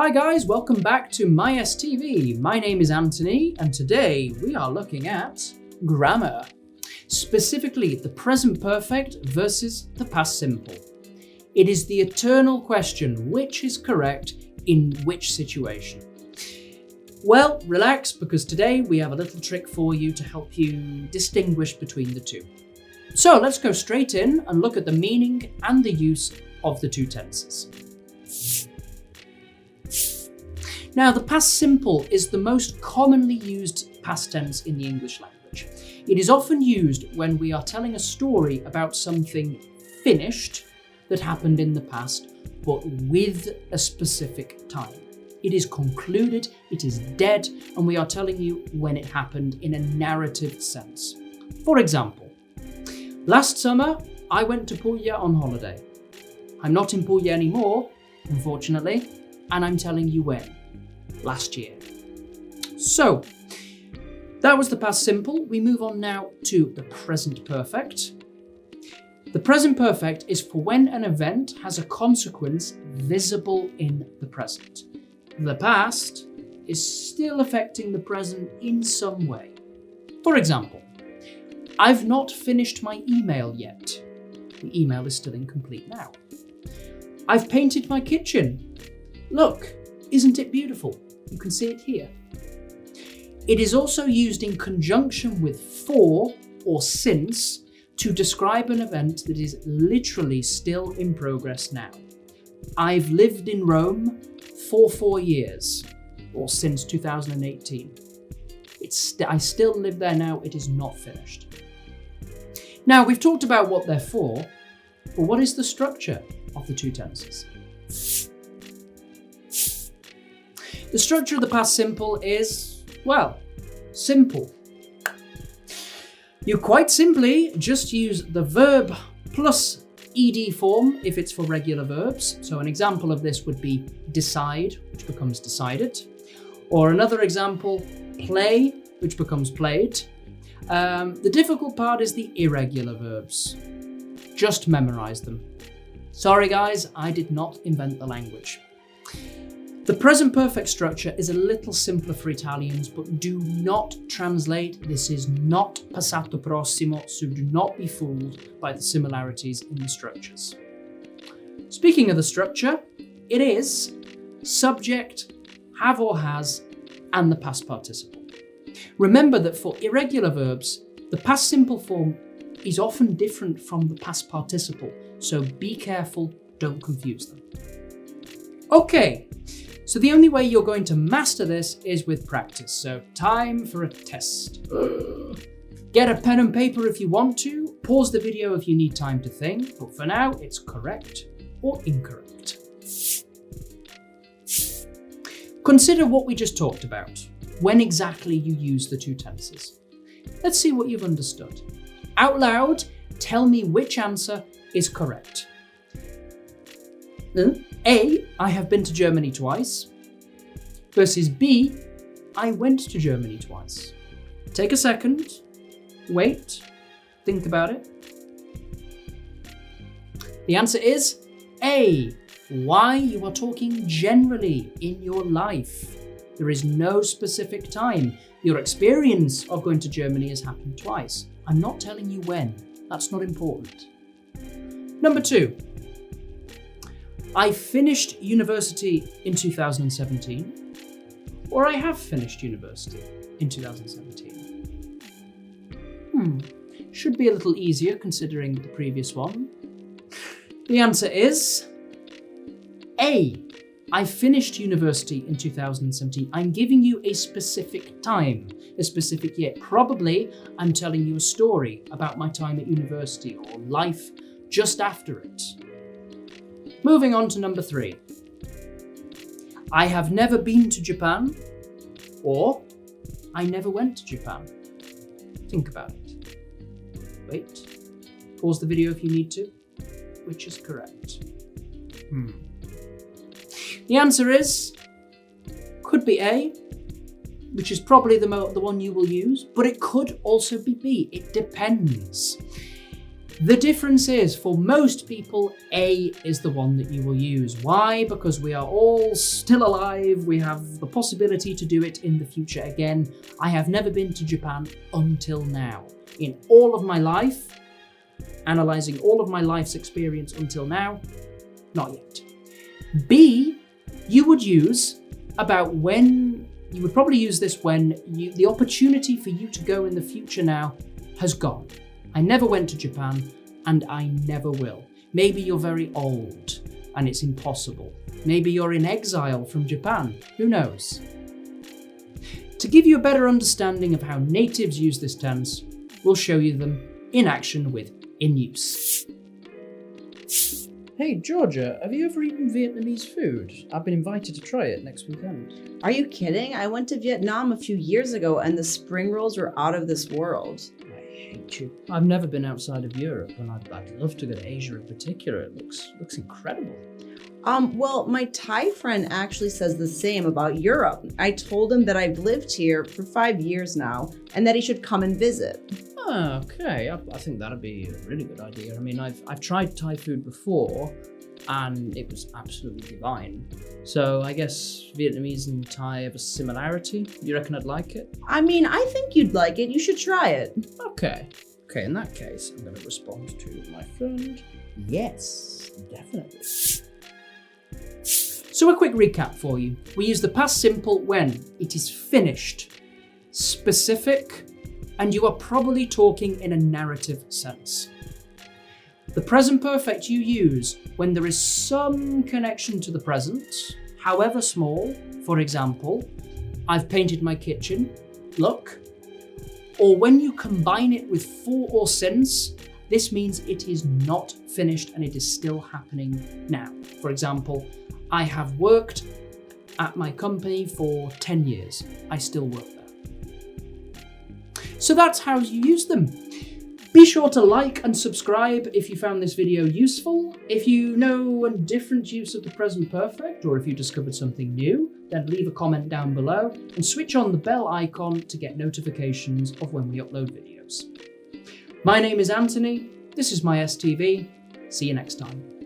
Hi guys, welcome back to MySTV. My name is Anthony and today we are looking at grammar. Specifically the present perfect versus the past simple. It is the eternal question, which is correct in which situation? Well, relax because today we have a little trick for you to help you distinguish between the two. So let's go straight in and look at the meaning and the use of the two tenses. Now, the past simple is the most commonly used past tense in the English language. It is often used when we are telling a story about something finished that happened in the past, but with a specific time. It is concluded, it is dead, and we are telling you when it happened in a narrative sense. For example, last summer, I went to Puglia on holiday. I'm not in Puglia anymore, unfortunately, and I'm telling you when. Last year. So, that was the past simple. We move on now to the present perfect. The present perfect is for when an event has a consequence visible in the present. The past is still affecting the present in some way. For example, I've not finished my email yet. The email is still incomplete now. I've painted my kitchen. Look, isn't it beautiful? You can see it here. It is also used in conjunction with for or since to describe an event that is literally still in progress now. I've lived in Rome for 4 years, or since 2018. I still live there now, it is not finished. Now, we've talked about what they're for, but what is the structure of the two tenses? The structure of the past simple is, well, simple. You quite simply just use the verb plus ed form if it's for regular verbs. So an example of this would be decide, which becomes decided. Or another example, play, which becomes played. The difficult part is the irregular verbs. Just memorize them. Sorry guys, I did not invent the language. The present perfect structure is a little simpler for Italians, but do not translate. This is not passato prossimo, so do not be fooled by the similarities in the structures. Speaking of the structure, it is subject, have or has, and the past participle. Remember that for irregular verbs, the past simple form is often different from the past participle, so be careful, don't confuse them. Okay. So the only way you're going to master this is with practice. So time for a test. Get a pen and paper if you want to. Pause the video if you need time to think. But for now, it's correct or incorrect. Consider what we just talked about. When exactly you use the two tenses. Let's see what you've understood. Out loud, tell me which answer is correct. A, I have been to Germany twice, versus B, I went to Germany twice. Take a second, wait, think about it. The answer is A, why you are talking generally in your life. There is no specific time. Your experience of going to Germany has happened twice. I'm not telling you when, that's not important. Number 2. I finished university in 2017, or I have finished university in 2017. Should be a little easier considering the previous one. The answer is A. I finished university in 2017. I'm giving you a specific time, a specific year. Probably I'm telling you a story about my time at university or life just after it. Moving on to number 3. I have never been to Japan, or I never went to Japan. Think about it. Wait. Pause the video if you need to. Which is correct? The answer is, could be A, which is probably the one you will use, but it could also be B. It depends. The difference is, for most people, A is the one that you will use. Why? Because we are all still alive. We have the possibility to do it in the future again. I have never been to Japan until now. In all of my life, analysing all of my life's experience until now, not yet. B, you would use about when, you would probably use this when the opportunity for you to go in the future now has gone. I never went to Japan, and I never will. Maybe you're very old, and it's impossible. Maybe you're in exile from Japan. Who knows? To give you a better understanding of how natives use this tense, we'll show you them in action with in use. Hey Georgia, have you ever eaten Vietnamese food? I've been invited to try it next weekend. Are you kidding? I went to Vietnam a few years ago and the spring rolls were out of this world. I hate you. I've never been outside of Europe, and I'd love to go to Asia in particular. It looks incredible. Well, my Thai friend actually says the same about Europe. I told him that I've lived here for 5 years now and that he should come and visit. Oh, okay. I think that'd be a really good idea. I mean, I've tried Thai food before, and it was absolutely divine. So I guess Vietnamese and Thai have a similarity. You reckon I'd like it? I mean, I think you'd like it. You should try it. Okay, in that case, I'm going to respond to my friend. Yes, definitely. So a quick recap for you. We use the past simple when it is finished, specific, and you are probably talking in a narrative sense. The present perfect you use when there is some connection to the present, however small. For example, I've painted my kitchen, look. Or when you combine it with for or since, this means it is not finished and it is still happening now. For example, I have worked at my company for 10 years. I still work there. So that's how you use them. Be sure to like and subscribe if you found this video useful. If you know a different use of the present perfect, or if you discovered something new, then leave a comment down below and switch on the bell icon to get notifications of when we upload videos. My name is Anthony. This is my STV. See you next time.